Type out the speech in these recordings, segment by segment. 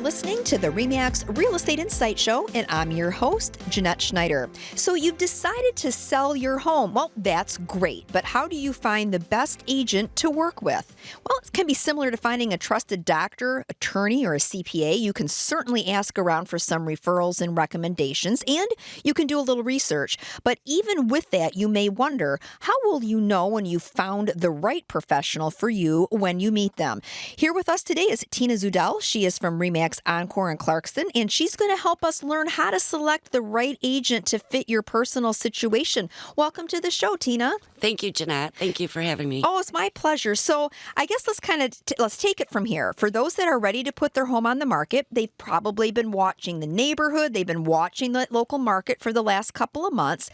listening to the REMAX Real Estate Insight Show, and I'm your host, Jeanette Schneider. So you've decided to sell your home. Well, that's great, but how do you find the best agent to work with? Well, it can be similar to finding a trusted doctor, attorney, or a CPA. You can certainly ask around for some referrals and recommendations, and you can do a little research. But even with that, you may wonder, how will you know when you've found the right professional for you when you meet them? Here with us today is Tina Zudell. She is from REMAX ENCORE in Clarkston, and she's going to help us learn how to select the right agent to fit your personal situation. Welcome to the show, Tina. Thank you, Jeanette. Thank you for having me. Oh, it's my pleasure. So I guess let's take it from here. For those that are ready to put their home on the market, they've probably been watching the neighborhood. They've been watching the local market for the last couple of months.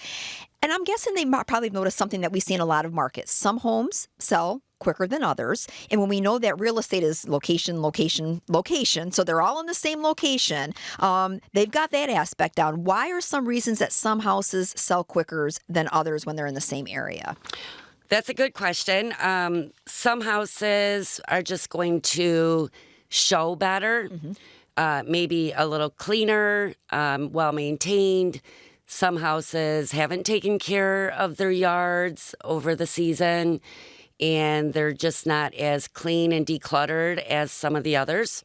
And I'm guessing they probably noticed something that we see in a lot of markets. Some homes sell quicker than others. And when we know that real estate is location, location, location, so they're all in the same location, they've got that aspect down. Why are some reasons that some houses sell quicker than others when they're in the same area? That's a good question. Some houses are just going to show better, maybe a little cleaner, well-maintained. Some houses haven't taken care of their yards over the season, and they're just not as clean and decluttered as some of the others.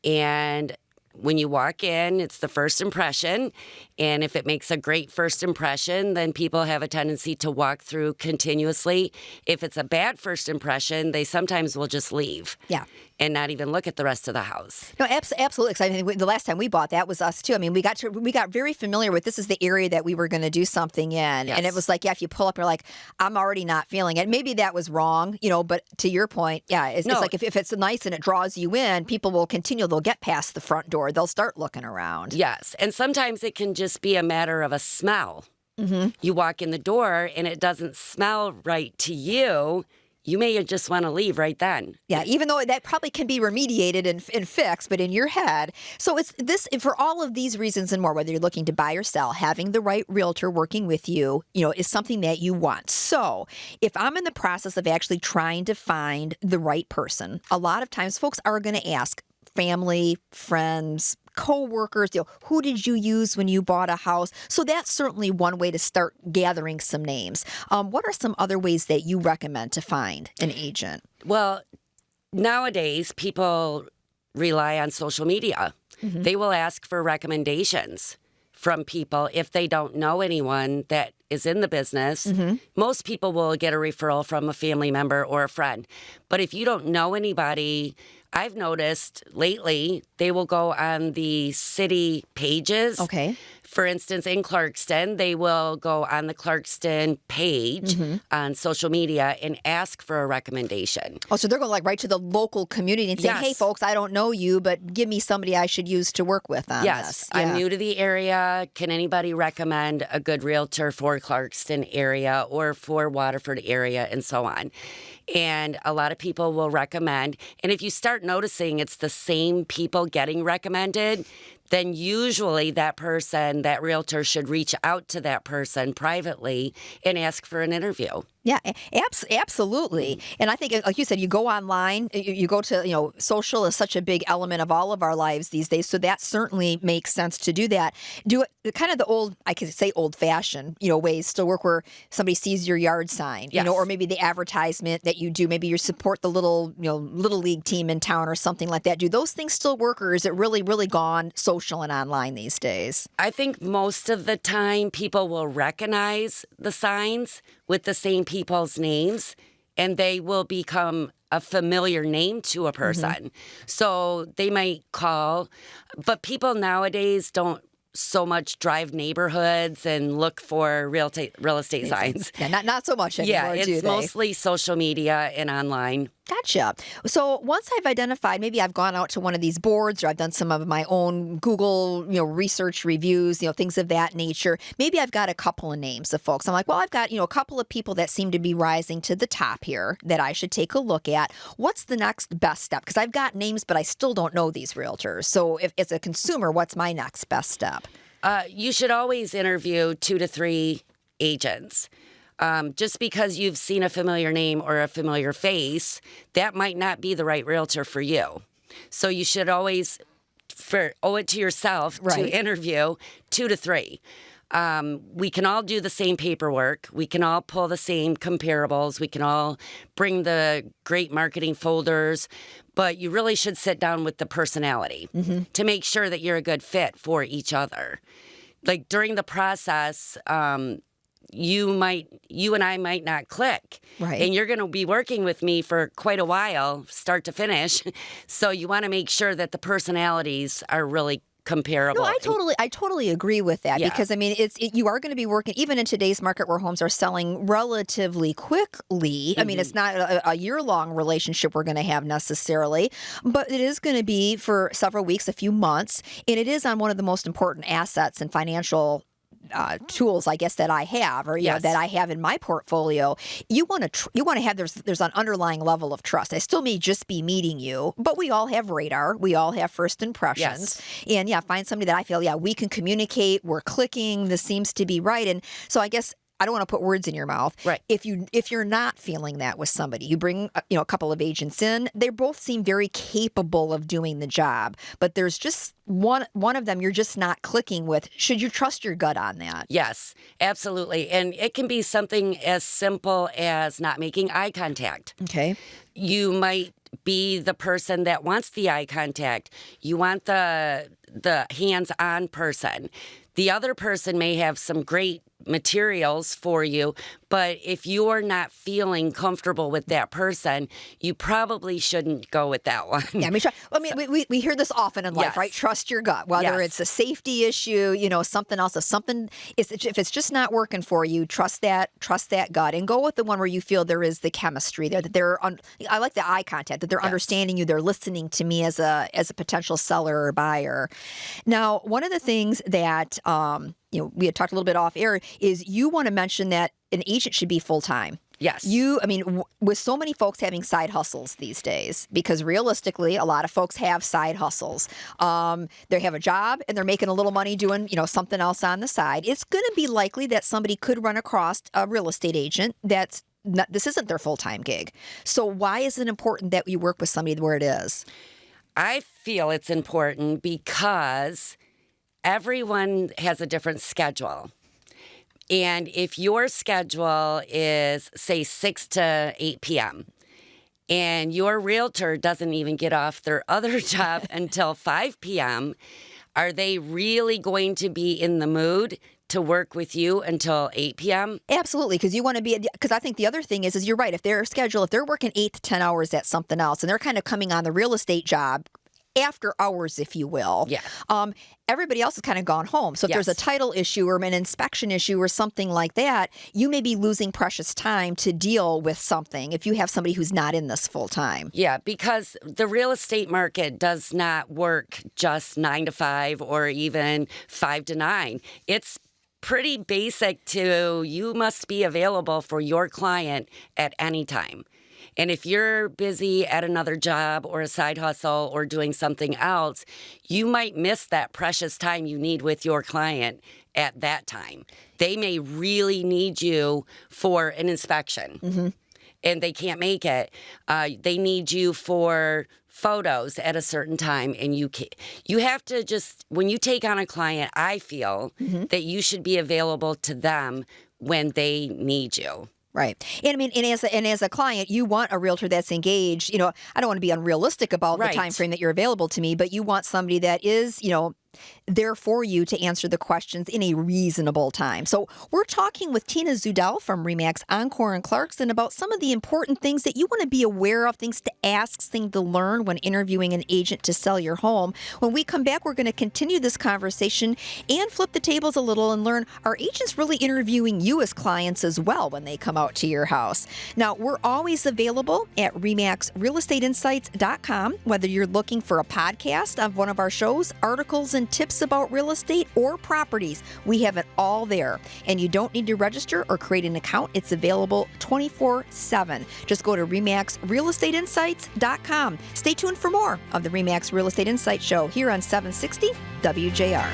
And when you walk in, it's the first impression. And if it makes a great first impression, then people have a tendency to walk through continuously. If it's a bad first impression, they sometimes will just leave. Yeah. And not even look at the rest of the house. No, absolutely. Because I think the last time we bought, that was us too. I mean, we got very familiar with this is the area that we were going to do something in, Yes. and it was like, yeah, if you pull up, you're like, I'm already not feeling it. Maybe that was wrong, but to your point, yeah, it's like if it's nice and it draws you in, people will continue. They'll get past the front door. They'll start looking around. Yes, and sometimes it can just be a matter of a smell. Mm-hmm. You walk in the door and it doesn't smell right to you. You may just want to leave right then. Yeah, even though that probably can be remediated and fixed, but in your head. So it's this, for all of these reasons and more, whether you're looking to buy or sell, having the right realtor working with you, is something that you want. So if I'm in the process of actually trying to find the right person, a lot of times folks are going to ask family, friends, co-workers, who did you use when you bought a house? So that's certainly one way to start gathering some names. What are some other ways that you recommend to find an agent? Well, nowadays, people rely on social media. Mm-hmm. They will ask for recommendations from people if they don't know anyone that is in the business. Mm-hmm. Most people will get a referral from a family member or a friend. But if you don't know anybody, I've noticed lately they will go on the city pages. Okay. For instance, in Clarkston, they will go on the Clarkston page on social media and ask for a recommendation. Oh, so they're going right to the local community and say, Yes. hey, folks, I don't know you, but give me somebody I should use to work with on Yes, this. I'm new to the area. Can anybody recommend a good realtor for Clarkston area or for Waterford area and so on? And a lot of people will recommend. And if you start noticing it's the same people getting recommended, then usually that person, that realtor, should reach out to that person privately and ask for an interview. Yeah, absolutely. And I think, like you said, you go online, you go to, social is such a big element of all of our lives these days. So that certainly makes sense to do that. Do it kind of the old, I could say old fashioned, ways still work where somebody sees your yard sign, Yes. or maybe the advertisement that you do. Maybe you support the little league team in town or something like that. Do those things still work, or is it really, really gone social and online these days? I think most of the time people will recognize the signs with the same people's names, and they will become a familiar name to a person. Mm-hmm. So they might call, but people nowadays don't so much drive neighborhoods and look for real estate signs. Yeah, not so much anymore, it's do they? mostly social media and online. Gotcha. So once I've identified, maybe I've gone out to one of these boards or I've done some of my own Google, research reviews, things of that nature. Maybe I've got a couple of names of folks. I'm like, well, I've got, a couple of people that seem to be rising to the top here that I should take a look at. What's the next best step? Because I've got names, but I still don't know these realtors. So if as a consumer, what's my next best step? You should always interview 2 to 3 agents. Just because you've seen a familiar name or a familiar face, that might not be the right realtor for you. So you should always owe it to yourself Right. to interview 2 to 3. We can all do the same paperwork. We can all pull the same comparables. We can all bring the great marketing folders, but you really should sit down with the personality to make sure that you're a good fit for each other. Like during the process, you and I might not click. Right. And you're going to be working with me for quite a while, start to finish. So you want to make sure that the personalities are really comparable. No, I totally agree with that because I mean, you are going to be working even in today's market where homes are selling relatively quickly. I mean, it's not a year-long relationship we're going to have necessarily, but it is going to be for several weeks, a few months, and it is on one of the most important assets and financial tools, I guess, that I have, or that I have in my portfolio. You want to have there's an underlying level of trust. I still may just be meeting you, but we all have radar. We all have first impressions, and find somebody that I feel we can communicate. We're clicking. This seems to be right, and so I guess. I don't want to put words in your mouth. Right. If you're not feeling that with somebody, you bring a couple of agents in. They both seem very capable of doing the job, but there's just one of them you're just not clicking with. Should you trust your gut on that? Yes, absolutely. And it can be something as simple as not making eye contact. Okay. You might be the person that wants the eye contact. You want the hands-on person. The other person may have some great materials for you, but if you're not feeling comfortable with that person, you probably shouldn't go with that one. Yeah, we hear this often in life, right? Trust your gut, whether it's a safety issue, something else. If it's just not working for you, trust that gut, and go with the one where you feel there is the chemistry there. That I like the eye contact, that they're understanding you, they're listening to me as a potential seller or buyer. Now, one of the things that we had talked a little bit off air is you want to mention that an agent should be full-time. Yes. With so many folks having side hustles these days, because realistically, a lot of folks have side hustles. They have a job and they're making a little money doing, something else on the side. It's going to be likely that somebody could run across a real estate agent this isn't their full-time gig. So why is it important that you work with somebody where it is? I feel it's important because everyone has a different schedule. And if your schedule is, say, 6 to 8 p.m., and your realtor doesn't even get off their other job until 5 p.m., are they really going to be in the mood to work with you until 8 p.m.? Absolutely, because you want to be, because I think the other thing is you're right. If they're working 8 to 10 hours at something else, and they're kind of coming on the real estate job after hours, if you will. Yeah. Everybody else has kind of gone home. So if there's a title issue or an inspection issue or something like that, you may be losing precious time to deal with something if you have somebody who's not in this full time. Yeah, because the real estate market does not work just 9 to 5 or even 5 to 9. It's pretty basic you must be available for your client at any time. And if you're busy at another job or a side hustle or doing something else, you might miss that precious time you need with your client at that time. They may really need you for an inspection, and they can't make it. They need you for photos at a certain time, and you have to just, when you take on a client, I feel that you should be available to them when they need you. Right. And as a client, you want a realtor that's engaged. I don't want to be unrealistic about the time frame that you're available to me, but you want somebody that is, there for you to answer the questions in a reasonable time. So we're talking with Tina Zudell from REMAX, ENCORE, and Clarkson about some of the important things that you want to be aware of, things to ask, things to learn when interviewing an agent to sell your home. When we come back, we're going to continue this conversation and flip the tables a little and learn, are agents really interviewing you as clients as well when they come out to your house? Now, we're always available at REMAXRealestateInsights.com, whether you're looking for a podcast of one of our shows, articles, and tips about real estate or properties. We have it all there. And you don't need to register or create an account. It's available 24/7. Just go to REMAXRealestateInsights.com. Stay tuned for more of the REMAX Real Estate Insights Show here on 760 WJR.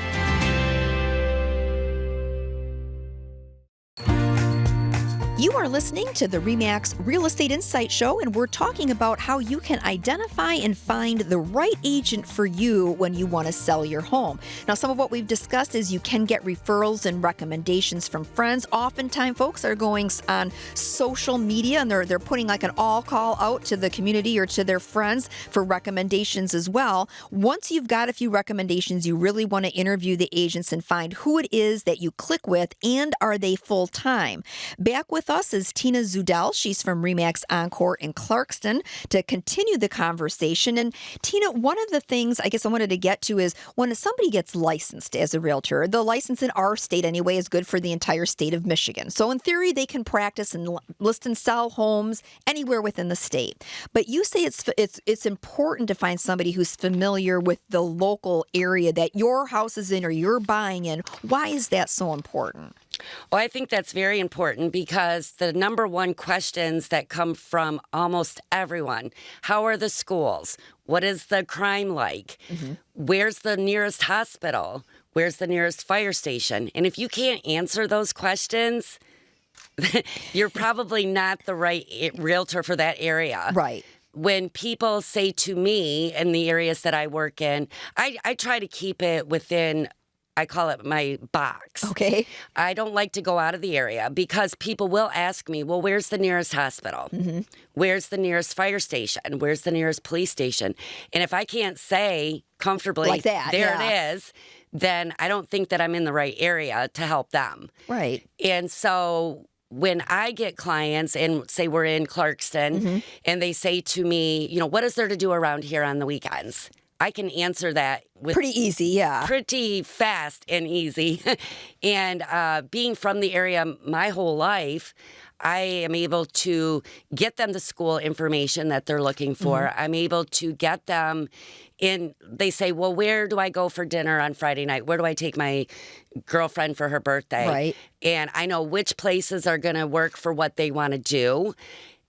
You are listening to the REMAX Real Estate Insight Show, and we're talking about how you can identify and find the right agent for you when you want to sell your home. Now, some of what we've discussed is you can get referrals and recommendations from friends. Oftentimes, folks are going on social media and they're putting like an all call out to the community or to their friends for recommendations as well. Once you've got a few recommendations, you really want to interview the agents and find who it is that you click with and are they full time. Back with us is Tina Zudell. She's from REMAX ENCORE in Clarkston to continue the conversation. And Tina, one of the things I guess I wanted to get to is when somebody gets licensed as a realtor, the license in our state anyway is good for the entire state of Michigan. So in theory, they can practice and list and sell homes anywhere within the state. But you say it's important to find somebody who's familiar with the local area that your house is in or you're buying in. Why is that so important? Well, I think that's very important because the number one questions that come from almost everyone, how are the schools? What is the crime like? Mm-hmm. Where's the nearest hospital? Where's the nearest fire station? And if you can't answer those questions, you're probably not the right realtor for that area. Right. When people say to me in the areas that I work in, I try to keep it within, I call it my box. Okay. I don't like to go out of the area because people will ask me, well, where's the nearest hospital? Mm-hmm. Where's the nearest fire station? Where's the nearest police station? And if I can't say comfortably, like that, there it is, then I don't think that I'm in the right area to help them. Right. And so when I get clients and say we're in Clarkston mm-hmm. and they say to me, you know, what is there to do around here on the weekends? I can answer that with pretty easy, yeah. Pretty fast and easy. And being from the area my whole life, I am able to get them the school information that they're looking for. Mm-hmm. I'm able to get them in. They say, well, where do I go for dinner on Friday night? Where do I take my girlfriend for her birthday? Right. And I know which places are going to work for what they want to do.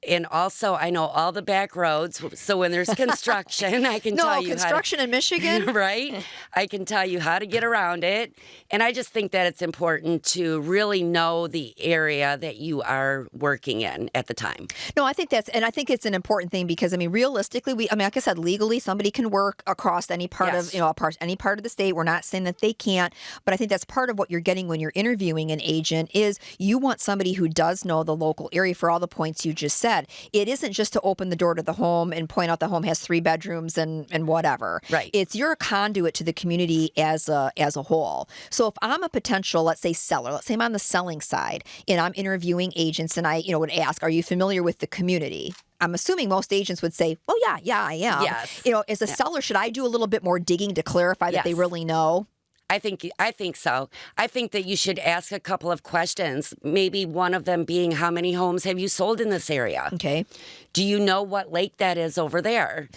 And also, I know all the back roads. So when there's construction, I can tell you construction in Michigan, right? I can tell you how to get around it. And I just think that it's important to really know the area that you are working in at the time. No, I think it's an important thing because realistically, like I said, legally, somebody can work across any part Yes. of any part of the state. We're not saying that they can't, but I think that's part of what you're getting when you're interviewing an agent is you want somebody who does know the local area for all the points you just said. It isn't just to open the door to the home and point out the home has 3 bedrooms and whatever. Right. It's you're a conduit to the community as a whole. So if I'm a potential, let's say seller, let's say I'm on the selling side and I'm interviewing agents and I would ask, are you familiar with the community? I'm assuming most agents would say, oh, yeah, I am. Yes. As a seller, should I do a little bit more digging to clarify that they really know? I think so. I think that you should ask a couple of questions, maybe one of them being how many homes have you sold in this area? Okay. Do you know what lake that is over there?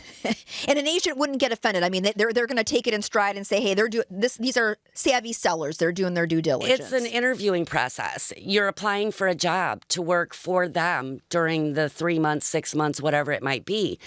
And an agent wouldn't get offended. They're going to take it in stride and say, hey, these are savvy sellers. They're doing their due diligence. It's an interviewing process. You're applying for a job to work for them during the 3 months, 6 months, whatever it might be.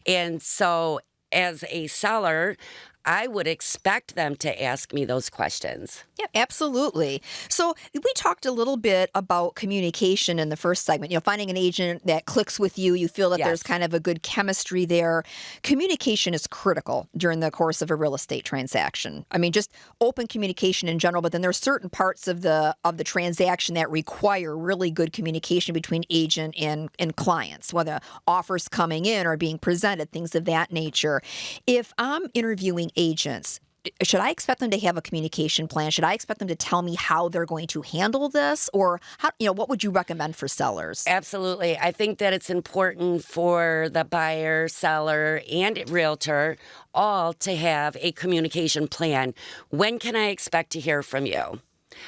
And so as a seller, I would expect them to ask me those questions. Yeah, absolutely. So we talked a little bit about communication in the first segment, finding an agent that clicks with you. You feel that there's kind of a good chemistry there. Communication is critical during the course of a real estate transaction. Just open communication in general, but then there's certain parts of the transaction that require really good communication between agent and clients, whether offers coming in or being presented, things of that nature. If I'm interviewing agents, should I expect them to have a communication plan? Should I expect them to tell me how they're going to handle this? Or what would you recommend for sellers? Absolutely. I think that it's important for the buyer, seller, and realtor all to have a communication plan. When can I expect to hear from you?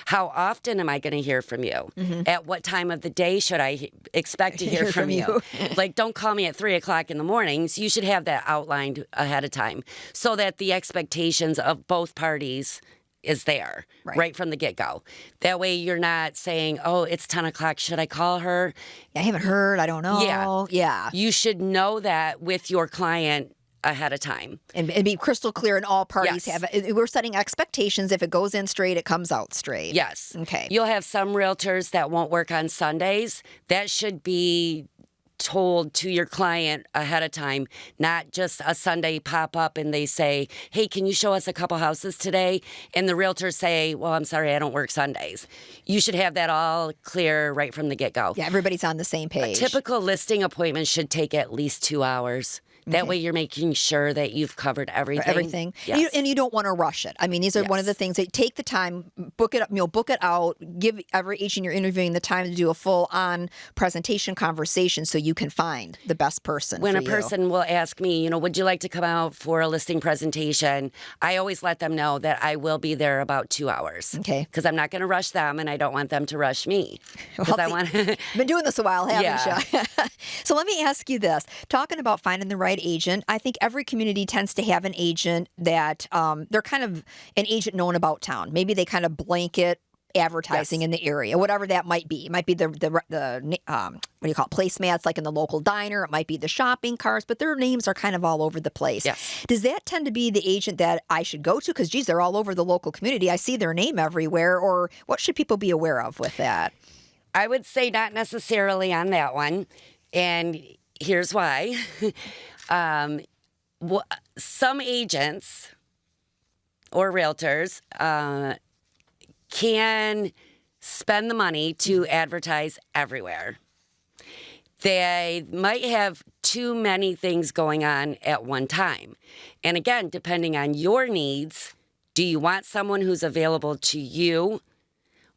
How often am I going to hear from you? Mm-hmm. At what time of the day should I expect to hear from you? Like, don't call me at 3 o'clock in the morning. So you should have that outlined ahead of time so that the expectations of both parties is there right from the get-go. That way you're not saying, oh, it's 10 o'clock. Should I call her? I haven't heard. I don't know. Yeah. You should know that with your client ahead of time. And be crystal clear, and all parties Yes. we're setting expectations. If it goes in straight, it comes out straight. Yes. Okay. You'll have some realtors that won't work on Sundays. That should be told to your client ahead of time, not just a Sunday pop up and they say, hey, can you show us a couple houses today? And the realtors say, well, I'm sorry, I don't work Sundays. You should have that all clear right from the get-go. Yeah, everybody's on the same page. A typical listing appointment should take at least 2 hours. That way you're making sure that you've covered everything. Everything. Yes. And you don't want to rush it. I mean, these are one of the things that take the time, book it up, book it out, give every agent you're interviewing the time to do a full-on presentation conversation so you can find the best person When for a person will ask me, would you like to come out for a listing presentation? I always let them know that I will be there about 2 hours. Okay. Because I'm not going to rush them, and I don't want them to rush me. Because Well, I want been doing this a while, haven't Yeah. you? So let me ask you this. Talking about finding the right agent, I think every community tends to have an agent that they're kind of an agent known about town. Maybe they kind of blanket advertising in the area, whatever that might be. It might be the what do you call it, placemats like in the local diner. It might be the shopping carts, but their names are kind of all over the place. Yes. Does that tend to be the agent that I should go to? Because, geez, they're all over the local community. I see their name everywhere. Or what should people be aware of with that? I would say not necessarily on that one. And here's why. Some agents or realtors can spend the money to advertise everywhere. They might have too many things going on at one time. And again, depending on your needs, do you want someone who's available to you,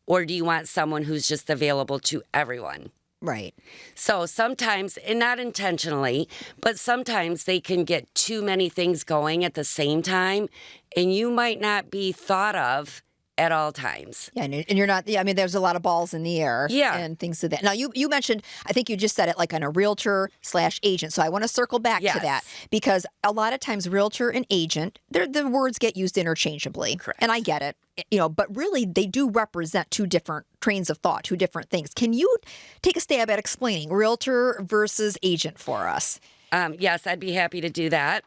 or do you want someone who's just available to everyone? Right. So sometimes, and not intentionally, but sometimes they can get too many things going at the same time, and you might not be thought of at all times. Yeah, and you're not, I mean, there's a lot of balls in the air and things of that. Now, you mentioned, I think you just said it like on a realtor/agent. So I want to circle back to that because a lot of times realtor and agent, the words get used interchangeably. Correct. And I get it, but really they do represent two different trains of thought, two different things. Can you take a stab at explaining realtor versus agent for us? Yes, I'd be happy to do that.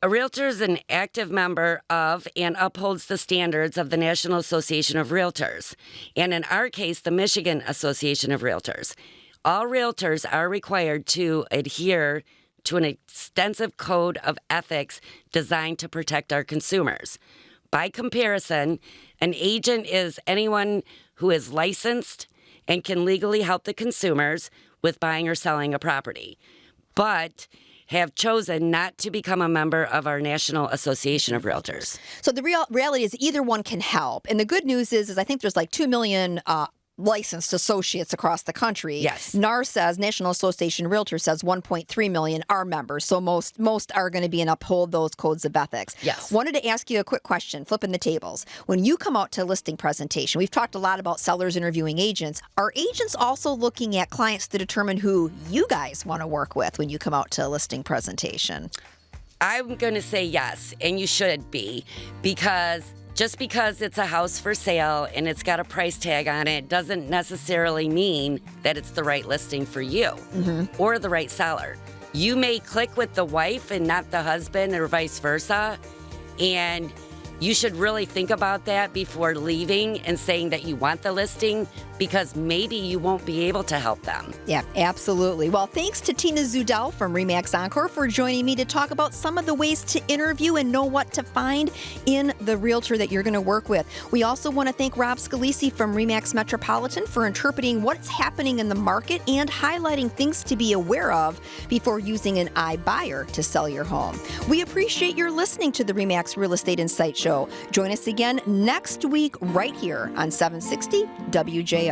A realtor is an active member of and upholds the standards of the National Association of Realtors, and in our case, the Michigan Association of Realtors. All realtors are required to adhere to an extensive code of ethics designed to protect our consumers. By comparison, an agent is anyone who is licensed and can legally help the consumers with buying or selling a property, but have chosen not to become a member of our National Association of Realtors. So the reality is either one can help. And the good news is I think there's like 2 million licensed associates across the country. Yes. NAR says, National Association of Realtors says 1.3 million are members. So most are going to be and uphold those codes of ethics. Yes. Wanted to ask you a quick question, flipping the tables. When you come out to listing presentation, we've talked a lot about sellers interviewing agents. Are agents also looking at clients to determine who you guys want to work with when you come out to a listing presentation? I'm going to say yes, and you should be, because just because it's a house for sale and it's got a price tag on it doesn't necessarily mean that it's the right listing for you or the right seller. You may click with the wife and not the husband, or vice versa, and you should really think about that before leaving and saying that you want the listing, because maybe you won't be able to help them. Yeah, absolutely. Well, thanks to Tina Zudell from REMAX ENCORE for joining me to talk about some of the ways to interview and know what to find in the realtor that you're going to work with. We also want to thank Rob Scalisi from REMAX Metropolitan for interpreting what's happening in the market and highlighting things to be aware of before using an iBuyer to sell your home. We appreciate your listening to the REMAX Real Estate Insight Show. Join us again next week right here on 760 WJR.